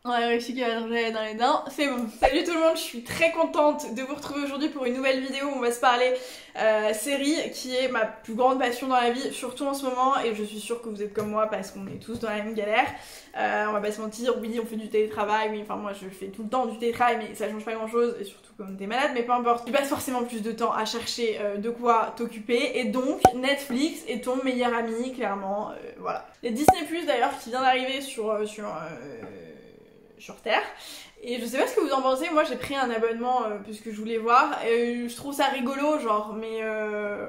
On a réussi qu'il y a un jet dans les dents, c'est bon. Salut tout le monde, je suis très contente de vous retrouver aujourd'hui pour une nouvelle vidéo où on va se parler série qui est ma plus grande passion dans la vie, surtout en ce moment, et je suis sûre que vous êtes comme moi parce qu'on est tous dans la même galère. On va pas se mentir, oui on fait du télétravail, oui enfin moi je fais tout le temps du télétravail mais ça change pas grand chose, et surtout comme t'es malade, mais peu importe. Tu passes forcément plus de temps à chercher de quoi t'occuper, et donc Netflix est ton meilleur ami, clairement, voilà. Il y a Disney Plus d'ailleurs qui vient d'arriver sur Terre. Et je sais pas ce que vous en pensez, moi j'ai pris un abonnement puisque je voulais voir, et je trouve ça rigolo genre, mais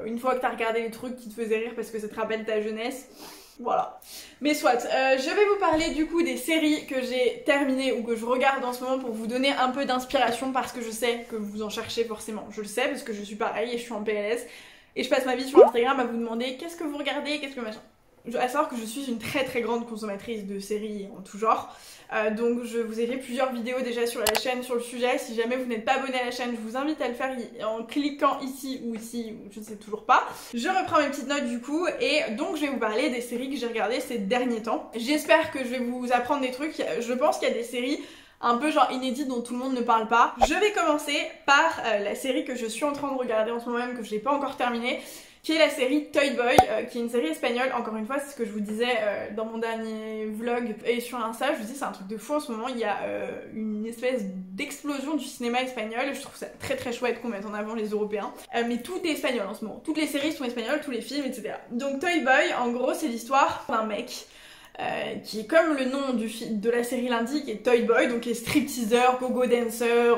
une fois que t'as regardé les trucs qui te faisaient rire parce que ça te rappelle ta jeunesse, voilà. Mais soit, je vais vous parler du coup des séries que j'ai terminées ou que je regarde en ce moment pour vous donner un peu d'inspiration, parce que je sais que vous en cherchez forcément, je le sais parce que je suis pareil et je suis en PLS et je passe ma vie sur Instagram à vous demander qu'est-ce que vous regardez, qu'est-ce que machin. À savoir que je suis une très très grande consommatrice de séries en tout genre, donc je vous ai fait plusieurs vidéos déjà sur la chaîne sur le sujet. Si jamais vous n'êtes pas abonné à la chaîne, je vous invite à le faire en cliquant ici ou je ne sais toujours pas. Je reprends mes petites notes du coup, et donc je vais vous parler des séries que j'ai regardées ces derniers temps. J'espère que je vais vous apprendre des trucs. Je pense qu'il y a des séries un peu genre inédites dont tout le monde ne parle pas. Je vais commencer par la série que je suis en train de regarder en ce moment même, que je n'ai pas encore terminée, qui est la série Toy Boy, qui est une série espagnole. Encore une fois, c'est ce que je vous disais dans mon dernier vlog et sur Insta, je vous dis c'est un truc de fou en ce moment. Il y a une espèce d'explosion du cinéma espagnol, et je trouve ça très très chouette qu'on mette en avant les Européens. Mais tout est espagnol en ce moment, toutes les séries sont espagnoles, tous les films, etc. Donc Toy Boy, en gros, c'est l'histoire d'un mec qui est comme le nom de la série l'indique, est Toy Boy, donc est stripteaseur, go-go dancer,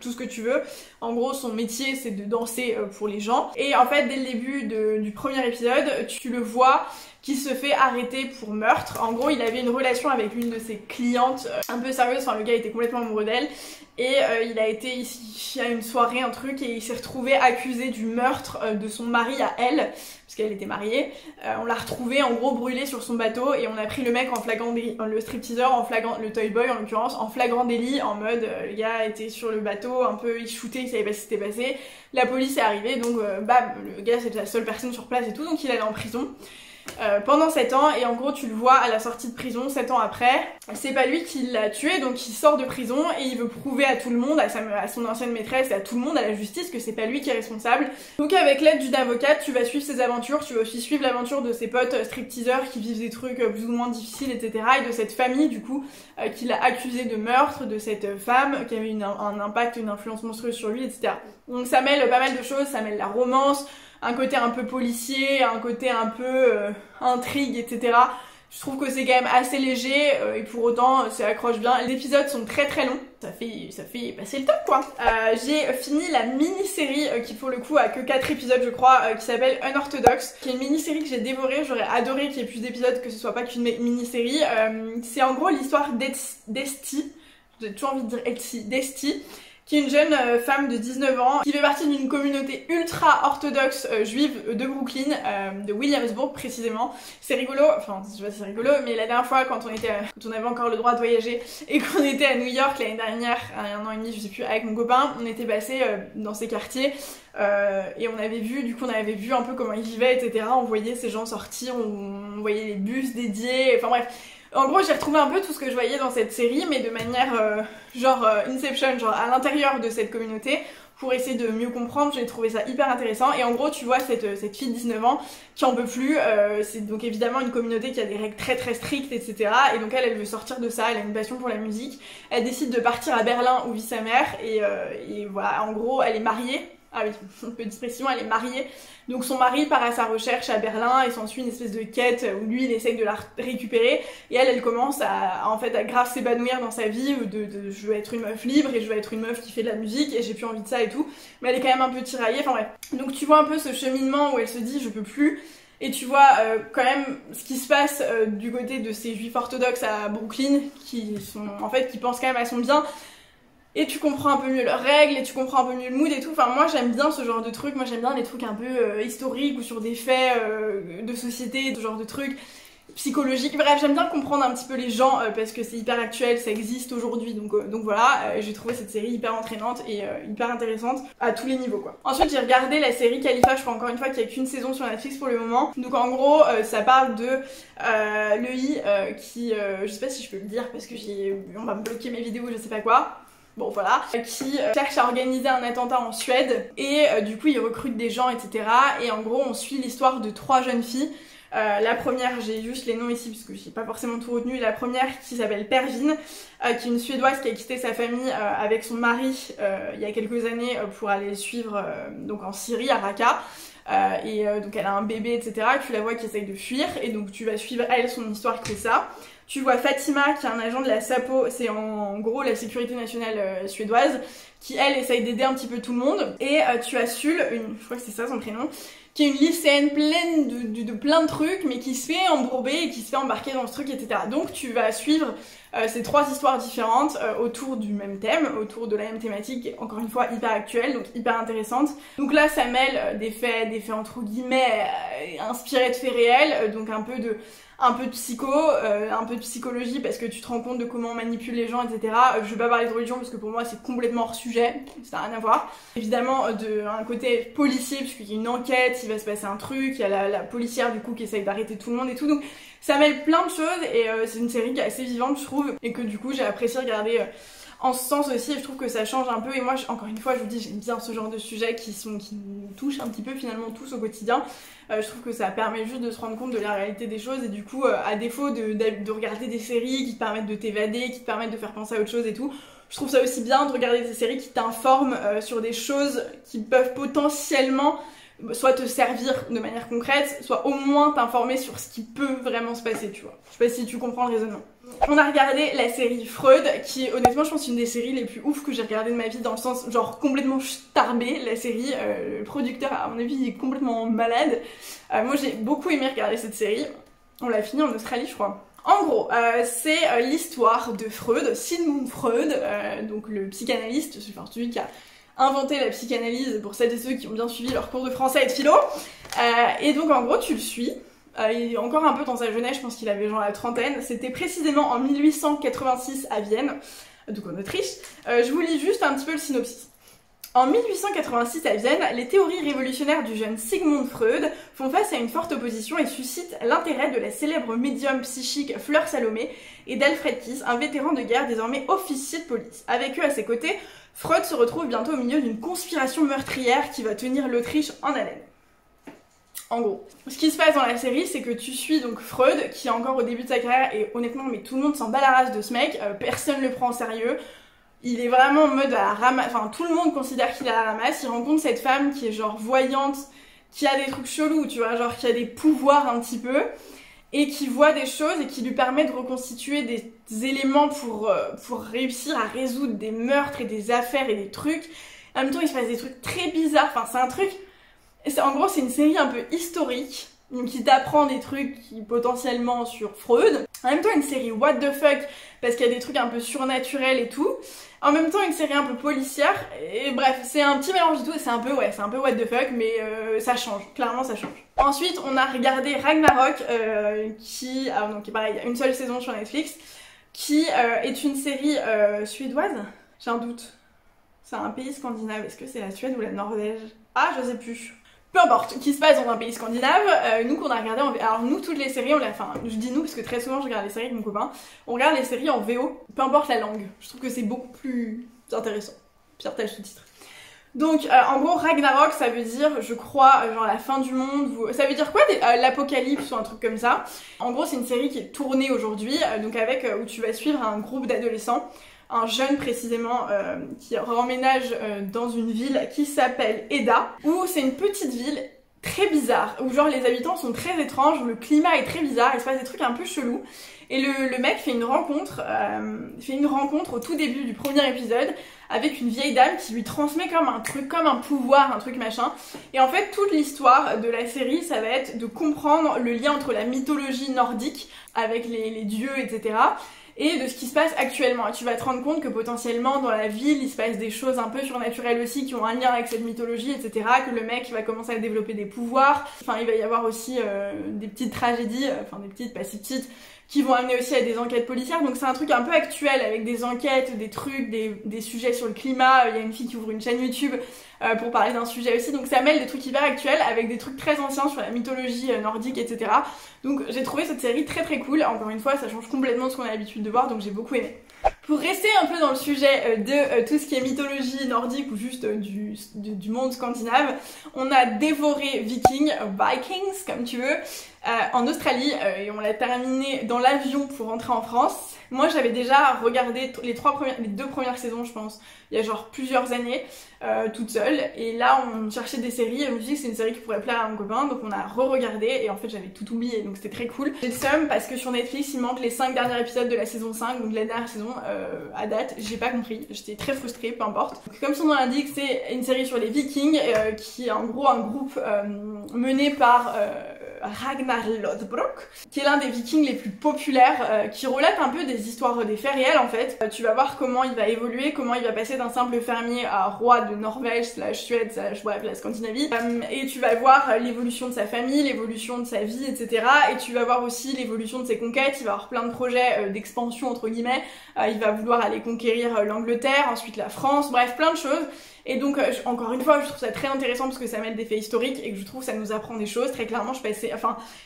tout ce que tu veux. En gros, son métier c'est de danser pour les gens. Et en fait, dès le début du premier épisode, tu le vois qui se fait arrêter pour meurtre. En gros, il avait une relation avec l'une de ses clientes un peu sérieuse, enfin le gars était complètement amoureux d'elle, et il a été ici à une soirée, un truc, et il s'est retrouvé accusé du meurtre de son mari à elle, parce qu'elle était mariée. On l'a retrouvé en gros brûlé sur son bateau, et on a pris le mec en flagrant délit, le stripteaseur en flagrant, le Toy Boy en l'occurrence, en flagrant délit, en mode le gars était sur le bateau, un peu il shootait, il savait pas ce qui s'était passé. La police est arrivée, donc bam, le gars c'était la seule personne sur place et tout, donc il allait en prison pendant 7 ans, et en gros tu le vois à la sortie de prison 7 ans après, c'est pas lui qui l'a tué, donc il sort de prison et il veut prouver à tout le monde, à son ancienne maîtresse et à tout le monde, à la justice, que c'est pas lui qui est responsable. Donc avec l'aide d'une avocate, tu vas suivre ses aventures, tu vas aussi suivre l'aventure de ses potes stripteaseurs qui vivent des trucs plus ou moins difficiles, etc. et de cette famille du coup qui l'a accusé de meurtre, de cette femme qui avait un impact, une influence monstrueuse sur lui, etc. Donc ça mêle pas mal de choses, ça mêle la romance, un côté un peu policier, un côté un peu intrigue, etc. Je trouve que c'est quand même assez léger, et pour autant ça accroche bien. Les épisodes sont très très longs, ça fait passer le temps quoi. J'ai fini la mini-série qui pour le coup a que 4 épisodes je crois, qui s'appelle Unorthodox, qui est une mini-série que j'ai dévorée. J'aurais adoré qu'il y ait plus d'épisodes, que ce soit pas qu'une mini-série. C'est en gros l'histoire d'Esti, j'ai toujours envie de dire Desti, qui est une jeune femme de 19 ans qui fait partie d'une communauté ultra orthodoxe juive de Brooklyn, de Williamsburg précisément. C'est rigolo, enfin je sais pas si c'est rigolo, mais la dernière fois quand on avait encore le droit de voyager et qu'on était à New York l'année dernière, un an et demi je sais plus, avec mon copain, on était passé dans ces quartiers et on avait vu un peu comment ils vivaient, etc. On voyait ces gens sortir, on voyait les bus dédiés, enfin bref. En gros, j'ai retrouvé un peu tout ce que je voyais dans cette série, mais de manière Inception, genre à l'intérieur de cette communauté, pour essayer de mieux comprendre. J'ai trouvé ça hyper intéressant. Et en gros, tu vois cette fille de 19 ans qui en peut plus. C'est donc évidemment une communauté qui a des règles très très strictes, etc. Et donc elle veut sortir de ça. Elle a une passion pour la musique. Elle décide de partir à Berlin où vit sa mère. Et voilà, en gros, elle est mariée. Ah oui, un peu d'expression, elle est mariée. Donc son mari part à sa recherche à Berlin et s'ensuit une espèce de quête où lui il essaye de la récupérer, et elle commence à grave s'épanouir dans sa vie, je veux être une meuf libre et je veux être une meuf qui fait de la musique et j'ai plus envie de ça et tout, mais elle est quand même un peu tiraillée, enfin bref. Donc tu vois un peu ce cheminement où elle se dit je peux plus, et tu vois quand même ce qui se passe du côté de ces juifs orthodoxes à Brooklyn qui pensent quand même à son bien. Et tu comprends un peu mieux leurs règles, et tu comprends un peu mieux le mood et tout. Enfin moi j'aime bien ce genre de trucs, moi j'aime bien les trucs un peu historiques ou sur des faits de société, ce genre de trucs. psychologique. Bref, j'aime bien comprendre un petit peu les gens parce que c'est hyper actuel, ça existe aujourd'hui, donc voilà, j'ai trouvé cette série hyper entraînante et hyper intéressante à tous les niveaux quoi. Ensuite j'ai regardé la série Khalifa, je crois encore une fois qu'il n'y a qu'une saison sur Netflix pour le moment. Donc en gros ça parle de Lei qui, je sais pas si je peux le dire parce que on va me bloquer mes vidéos, je sais pas quoi. Bon voilà, qui cherche à organiser un attentat en Suède et du coup il recrute des gens etc. Et en gros on suit l'histoire de 3 jeunes filles. La première, j'ai juste les noms ici parce que j'ai pas forcément tout retenu. La première qui s'appelle Pervin, qui est une Suédoise qui a quitté sa famille avec son mari il y a quelques années pour aller suivre donc en Syrie à Raqqa. Donc elle a un bébé etc. Tu la vois qui essaye de fuir et donc tu vas suivre elle son histoire qui est ça. Tu vois Fatima qui est un agent de la SAPO, c'est en gros la sécurité nationale suédoise, qui elle essaye d'aider un petit peu tout le monde. Et tu as Sul, je crois que c'est ça son prénom, qui est une lycéenne pleine de plein de trucs, mais qui se fait embourber et qui se fait embarquer dans ce truc, etc. Donc tu vas suivre ces 3 histoires différentes autour du même thème, autour de la même thématique, encore une fois hyper actuelle, donc hyper intéressante. Donc là ça mêle des faits entre guillemets inspirés de faits réels, donc un peu de psycho, un peu de psychologie parce que tu te rends compte de comment on manipule les gens, etc. Je vais pas parler de religion parce que pour moi c'est complètement hors sujet, ça n'a rien à voir. Évidemment un côté policier puisqu'il y a une enquête, il va se passer un truc, il y a la policière du coup qui essaye d'arrêter tout le monde et tout, donc ça mêle plein de choses et c'est une série qui est assez vivante je trouve et que du coup j'ai apprécié regarder en ce sens aussi et je trouve que ça change un peu et moi encore une fois je vous dis j'aime bien ce genre de sujets qui nous touchent un petit peu finalement tous au quotidien. Je trouve que ça permet juste de se rendre compte de la réalité des choses et du coup à défaut de regarder des séries qui te permettent de t'évader, qui te permettent de faire penser à autre chose et tout, je trouve ça aussi bien de regarder des séries qui t'informent sur des choses qui peuvent potentiellement soit te servir de manière concrète, soit au moins t'informer sur ce qui peut vraiment se passer, tu vois. Je sais pas si tu comprends le raisonnement. On a regardé la série Freud, qui honnêtement je pense une des séries les plus ouf que j'ai regardé de ma vie, dans le sens genre complètement starbé la série, le producteur à mon avis il est complètement malade. Moi j'ai beaucoup aimé regarder cette série, on l'a fini en Australie je crois. En gros, c'est l'histoire de Freud, Sigmund Freud, donc le psychanalyste, enfin celui qui a inventé la psychanalyse pour celles et ceux qui ont bien suivi leur cours de français et de philo. Et donc en gros tu le suis. Il est encore un peu dans sa jeunesse, je pense qu'il avait genre la trentaine. C'était précisément en 1886 à Vienne, donc en Autriche. Je vous lis juste un petit peu le synopsis. En 1886 à Vienne, les théories révolutionnaires du jeune Sigmund Freud font face à une forte opposition et suscitent l'intérêt de la célèbre médium psychique Fleur Salomé et d'Alfred Kiss, un vétéran de guerre désormais officier de police. Avec eux à ses côtés, Freud se retrouve bientôt au milieu d'une conspiration meurtrière qui va tenir l'Autriche en haleine. En gros, ce qui se passe dans la série, c'est que tu suis donc Freud, qui est encore au début de sa carrière, et honnêtement, mais tout le monde s'en bat la race de ce mec, personne le prend au sérieux, il est vraiment en mode à la ramasse, enfin tout le monde considère qu'il est à la ramasse, il rencontre cette femme qui est genre voyante, qui a des trucs chelous, tu vois, genre qui a des pouvoirs un petit peu, et qui voit des choses et qui lui permet de reconstituer des éléments pour réussir à résoudre des meurtres et des affaires et des trucs. En même temps, il se passe des trucs très bizarres, enfin c'est un truc... En gros, c'est une série un peu historique, qui t'apprend des trucs potentiellement sur Freud. En même temps, une série what the fuck, parce qu'il y a des trucs un peu surnaturels et tout. En même temps, une série un peu policière. Et bref, c'est un petit mélange de tout, et c'est un peu what the fuck, mais ça change, clairement ça change. Ensuite, on a regardé Ragnarok, donc pareil, il y a une seule saison sur Netflix, qui est une série suédoise. J'ai un doute. C'est un pays scandinave, est-ce que c'est la Suède ou la Norvège? Ah, je sais plus. Peu importe, qui se passe dans un pays scandinave, nous qu'on a regardé en VO, alors nous toutes les séries, je dis nous parce que très souvent je regarde les séries avec mon copain, on regarde les séries en VO, peu importe la langue, je trouve que c'est beaucoup plus intéressant, pire t'as le sous-titre. Donc en gros Ragnarok ça veut dire je crois genre la fin du monde, ça veut dire quoi l'apocalypse ou un truc comme ça. En gros c'est une série qui est tournée aujourd'hui, donc avec où tu vas suivre un groupe d'adolescents, un jeune précisément qui emménage dans une ville qui s'appelle Eda, où c'est une petite ville très bizarre, où genre les habitants sont très étranges, où le climat est très bizarre, il se passe des trucs un peu chelous, et le mec fait une rencontre au tout début du premier épisode avec une vieille dame qui lui transmet comme un truc, comme un pouvoir, un truc machin, et en fait toute l'histoire de la série ça va être de comprendre le lien entre la mythologie nordique avec les dieux etc, et de ce qui se passe actuellement. Et tu vas te rendre compte que potentiellement dans la ville il se passe des choses un peu surnaturelles aussi qui ont un lien avec cette mythologie, etc. Que le mec il va commencer à développer des pouvoirs, enfin il va y avoir aussi des petites tragédies, enfin des petites, pas si petites, qui vont amener aussi à des enquêtes policières. Donc c'est un truc un peu actuel avec des enquêtes, des trucs, des sujets sur le climat. Il y a une fille qui ouvre une chaîne YouTube pour parler d'un sujet aussi. Donc ça mêle des trucs hyper actuels avec des trucs très anciens sur la mythologie nordique, etc. Donc j'ai trouvé cette série très très cool. Encore une fois, ça change complètement de ce qu'on a l'habitude de voir, donc j'ai beaucoup aimé. Pour rester un peu dans le sujet de tout ce qui est mythologie nordique ou juste du monde scandinave, on a dévoré Vikings comme tu veux, en Australie et on l'a terminé dans l'avion pour rentrer en France. Moi j'avais déjà regardé les deux premières saisons je pense, il y a genre plusieurs années, toute seule, et là on cherchait des séries et je me suis dit que c'est une série qui pourrait plaire à mon copain, donc on a re-regardé et en fait j'avais tout oublié, donc c'était très cool. J'ai le seum parce que sur Netflix il manque les 5 derniers épisodes de la saison 5, donc de la dernière saison à date, j'ai pas compris, j'étais très frustrée, peu importe. Donc, comme son nom l'indique, c'est une série sur les Vikings qui est en gros un groupe mené par Ragnar Lodbrok, qui est l'un des Vikings les plus populaires, qui relate un peu des histoires, des faits réels en fait. Tu vas voir comment il va évoluer, comment il va passer d'un simple fermier à roi de Norvège / Suède / bref la Scandinavie, et tu vas voir l'évolution de sa famille, l'évolution de sa vie, etc. Et tu vas voir aussi l'évolution de ses conquêtes. Il va avoir plein de projets d'expansion entre guillemets, il va vouloir aller conquérir l'Angleterre, ensuite la France, bref plein de choses. Et donc encore une fois je trouve ça très intéressant parce que ça mêle des faits historiques et que je trouve que ça nous apprend des choses. Très clairement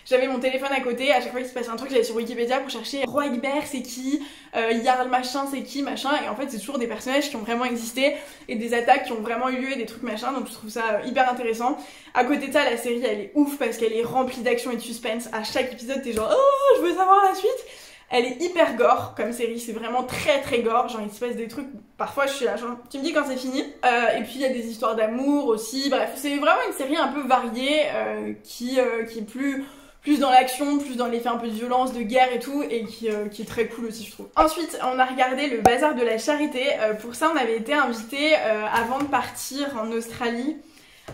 j'avais mon téléphone à côté, à chaque fois qu'il se passait un truc j'allais sur Wikipédia pour chercher Roi Egbert c'est qui, Jarl machin c'est qui machin, et en fait c'est toujours des personnages qui ont vraiment existé et des attaques qui ont vraiment eu lieu et des trucs machin, donc je trouve ça hyper intéressant. À côté de ça la série elle est ouf parce qu'elle est remplie d'action et de suspense. À chaque épisode t'es genre oh je veux savoir la suite. Elle est hyper gore comme série, c'est vraiment très très gore, genre il se passe des trucs, parfois je suis là genre tu me dis quand c'est fini, et puis il y a des histoires d'amour aussi, bref c'est vraiment une série un peu variée qui est plus dans l'action, plus dans l'effet un peu de violence, de guerre et tout, et qui est très cool aussi je trouve. Ensuite on a regardé le Bazar de la Charité, pour ça on avait été invités avant de partir en Australie.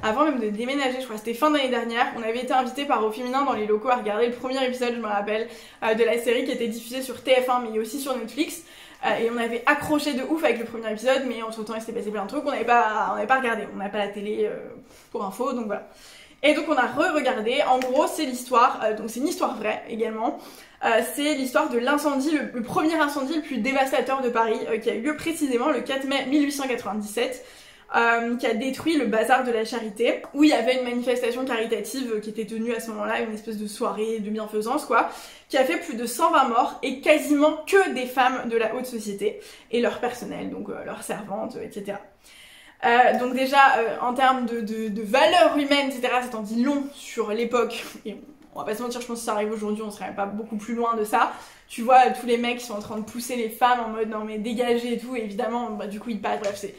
Avant même de déménager, je crois que c'était fin d'année dernière, on avait été invités par Au Féminin dans les locaux à regarder le premier épisode, je me rappelle, de la série qui était diffusée sur TF1 mais aussi sur Netflix. Et on avait accroché de ouf avec le premier épisode, mais entre temps il s'était passé plein de trucs, on n'avait pas regardé, on n'a pas la télé pour info, donc voilà. Et donc on a re-regardé, en gros c'est l'histoire, donc c'est une histoire vraie également, c'est l'histoire de l'incendie, le premier incendie le plus dévastateur de Paris, qui a eu lieu précisément le 4 mai 1897. Qui a détruit le Bazar de la Charité, où il y avait une manifestation caritative qui était tenue à ce moment-là, une espèce de soirée de bienfaisance quoi, qui a fait plus de 120 morts et quasiment que des femmes de la haute société et leur personnel, donc leurs servantes, etc. Donc déjà en termes de valeurs humaines, etc., ça t'en dit long sur l'époque, et on va pas se mentir, je pense que si ça arrive aujourd'hui on serait pas beaucoup plus loin de ça. Tu vois tous les mecs qui sont en train de pousser les femmes en mode non mais dégagez et tout, et évidemment bah, du coup ils passent, bref c'est...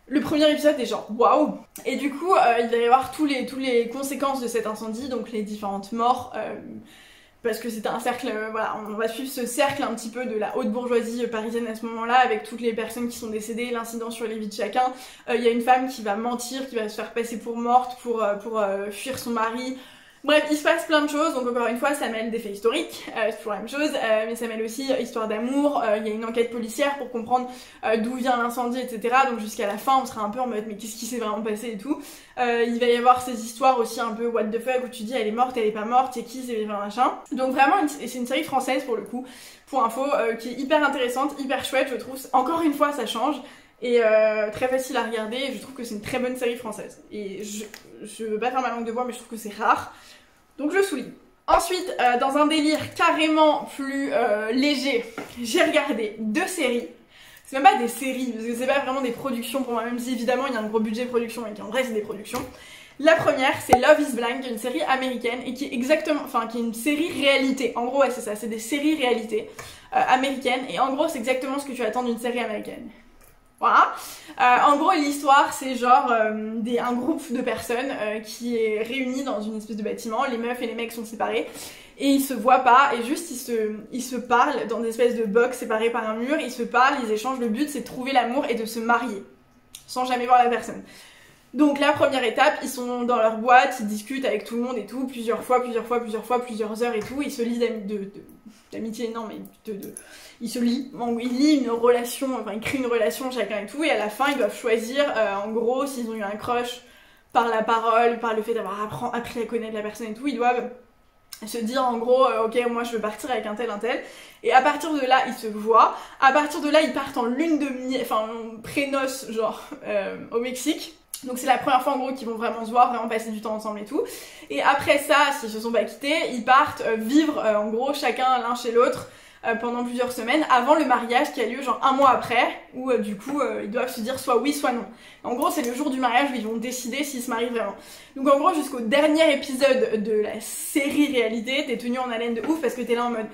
Le premier épisode est genre waouh. Et du coup il va y avoir tous les conséquences de cet incendie, donc les différentes morts, parce que c'était un cercle, voilà, on va suivre ce cercle un petit peu de la haute bourgeoisie parisienne à ce moment-là, avec toutes les personnes qui sont décédées, l'incident sur les vies de chacun. Il y a une femme qui va mentir, qui va se faire passer pour morte pour fuir son mari. Bref, il se passe plein de choses, donc encore une fois ça mêle des faits historiques, c'est toujours la même chose, mais ça mêle aussi histoire d'amour, il y a une enquête policière pour comprendre d'où vient l'incendie, etc. Donc jusqu'à la fin on sera un peu en mode mais qu'est-ce qui s'est vraiment passé et tout. Il va y avoir ces histoires aussi un peu what the fuck où tu dis elle est morte, elle est pas morte, c'est qui, c'est vivant machin. Donc vraiment c'est une série française pour le coup, pour info, qui est hyper intéressante, hyper chouette je trouve, encore une fois ça change. Et très facile à regarder, et je trouve que c'est une très bonne série française. Et je veux pas faire ma langue de bois mais je trouve que c'est rare, donc je le souligne. Ensuite, dans un délire carrément plus léger, j'ai regardé 2 séries. C'est même pas des séries, parce que c'est pas vraiment des productions pour moi, même si évidemment il y a un gros budget de production et qu'en vrai c'est des productions. La première, c'est Love is Blind, qui est une série américaine et qui est exactement, enfin qui est une série réalité. En gros ouais c'est ça, c'est des séries réalité américaines, et en gros c'est exactement ce que tu attends d'une série américaine. Voilà. En gros l'histoire c'est genre un groupe de personnes qui est réuni dans une espèce de bâtiment, les meufs et les mecs sont séparés et ils se voient pas et juste ils se parlent dans des espèces de box séparés par un mur, ils se parlent, ils échangent, le but c'est de trouver l'amour et de se marier sans jamais voir la personne. Donc la première étape, ils sont dans leur boîte, ils discutent avec tout le monde et tout, plusieurs fois, plusieurs heures et tout, ils se lient d'amitié, non mais ils se lient, ils lient une relation, enfin ils créent une relation chacun et tout, et à la fin ils doivent choisir, en gros, s'ils ont eu un crush par la parole, par le fait d'avoir appris à connaître la personne et tout, ils doivent se dire en gros, ok, moi je veux partir avec un tel, et à partir de là, ils se voient, à partir de là, ils partent en lune de miel, enfin pré-noces, genre, au Mexique. Donc c'est la première fois en gros qu'ils vont vraiment se voir, vraiment passer du temps ensemble et tout. Et après ça, s'ils se sont pas quittés, ils partent vivre en gros chacun l'un chez l'autre pendant plusieurs semaines avant le mariage qui a lieu genre un mois après, où du coup ils doivent se dire soit oui soit non. En gros c'est le jour du mariage où ils vont décider s'ils se marient vraiment. Donc en gros jusqu'au dernier épisode de la série réalité, t'es tenu en haleine de ouf parce que t'es là en mode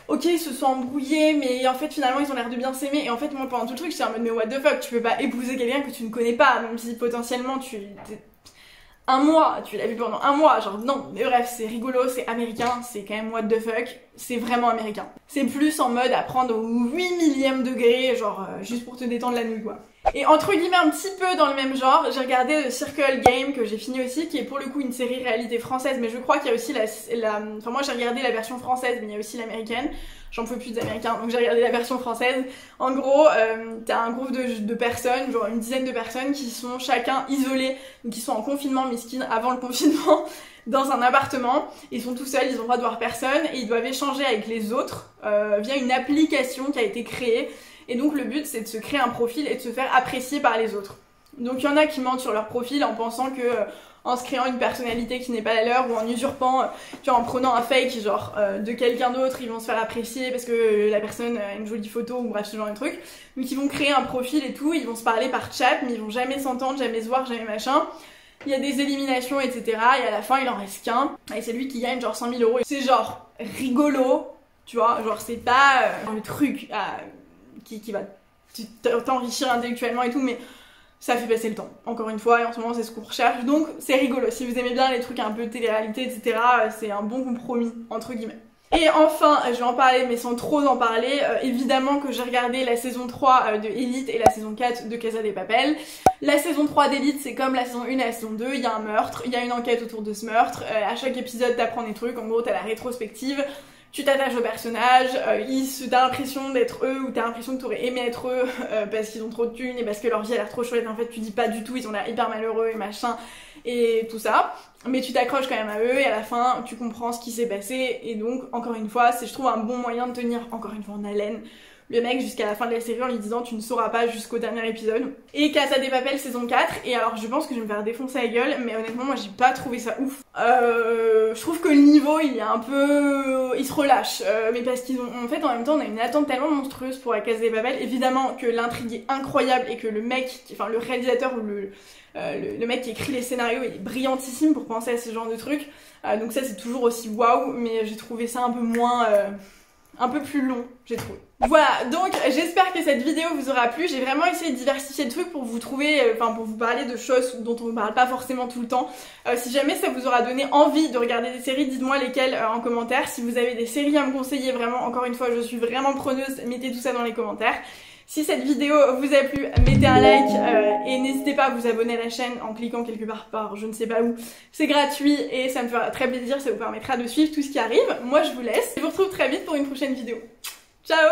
ok, ils se sont embrouillés, mais en fait finalement ils ont l'air de bien s'aimer. Et en fait moi pendant tout le truc j'étais en mode mais what the fuck, tu peux pas épouser quelqu'un que tu ne connais pas, même si potentiellement un mois, tu l'as vu pendant un mois, genre non, mais bref, c'est rigolo, c'est américain, c'est quand même what the fuck, c'est vraiment américain. C'est plus en mode à prendre au 8 millième degré, genre juste pour te détendre la nuit quoi. Et entre guillemets un petit peu dans le même genre, j'ai regardé The Circle Game que j'ai fini aussi, qui est pour le coup une série réalité française, mais je crois qu'il y a aussi enfin moi j'ai regardé la version française, mais il y a aussi l'américaine. J'en peux plus des américains, donc j'ai regardé la version française. En gros, t'as un groupe de personnes, genre une dizaine de personnes qui sont chacun isolés, donc qui sont en confinement miskin avant le confinement, dans un appartement. Ils sont tout seuls, ils ont le droit de voir personne, et ils doivent échanger avec les autres via une application qui a été créée. Et donc le but c'est de se créer un profil et de se faire apprécier par les autres. Donc il y en a qui mentent sur leur profil en pensant que en se créant une personnalité qui n'est pas la leur, ou en usurpant, tu vois, en prenant un fake genre de quelqu'un d'autre, ils vont se faire apprécier parce que la personne a une jolie photo ou bref ce genre de truc. Donc ils vont créer un profil et tout, ils vont se parler par chat mais ils vont jamais s'entendre, jamais se voir, jamais machin. Il y a des éliminations etc. Et à la fin il en reste qu'un et c'est lui qui gagne genre 100 000 €. C'est genre rigolo, tu vois, genre c'est pas le truc qui va t'enrichir intellectuellement et tout, mais ça fait passer le temps, encore une fois, et en ce moment c'est ce qu'on recherche, donc c'est rigolo. Si vous aimez bien les trucs un peu télé-réalité, etc., c'est un bon compromis, entre guillemets. Et enfin, je vais en parler, mais sans trop en parler, évidemment que j'ai regardé la saison 3 de Elite et la saison 4 de Casa de Papel. La saison 3 d'Elite, c'est comme la saison 1 et la saison 2, il y a un meurtre, il y a une enquête autour de ce meurtre, à chaque épisode t'apprends des trucs, en gros t'as la rétrospective, tu t'attaches aux personnages, t'as l'impression d'être eux ou t'as l'impression que t'aurais aimé être eux parce qu'ils ont trop de thunes et parce que leur vie a l'air trop chouette. En fait tu dis pas du tout, ils ont l'air hyper malheureux et machin et tout ça, mais tu t'accroches quand même à eux et à la fin tu comprends ce qui s'est passé. Et donc encore une fois c'est je trouve un bon moyen de tenir encore une fois en haleine le mec jusqu'à la fin de la série en lui disant tu ne sauras pas jusqu'au dernier épisode. Et Casa de Papel saison 4, et alors je pense que je vais me faire défoncer la gueule, mais honnêtement moi j'ai pas trouvé ça ouf. Je trouve que le niveau il est un peu... il se relâche, mais parce qu'ils ont... En fait en même temps on a une attente tellement monstrueuse pour la Casa de Papel, évidemment que l'intrigue est incroyable et que le mec, enfin le réalisateur ou le mec qui écrit les scénarios il est brillantissime pour penser à ce genre de trucs, donc ça c'est toujours aussi waouh, mais j'ai trouvé ça un peu moins... un peu plus long, j'ai trouvé. Voilà, donc j'espère que cette vidéo vous aura plu. J'ai vraiment essayé de diversifier le truc pour vous trouver, enfin pour vous parler de choses dont on ne parle pas forcément tout le temps. Si jamais ça vous aura donné envie de regarder des séries, dites-moi lesquelles en commentaire. Si vous avez des séries à me conseiller, vraiment, encore une fois, je suis vraiment preneuse, mettez tout ça dans les commentaires. Si cette vidéo vous a plu, mettez un like et n'hésitez pas à vous abonner à la chaîne en cliquant quelque part par je ne sais pas où. C'est gratuit et ça me fera très plaisir, ça vous permettra de suivre tout ce qui arrive. Moi je vous laisse, je vous retrouve très vite pour une prochaine vidéo. Ciao!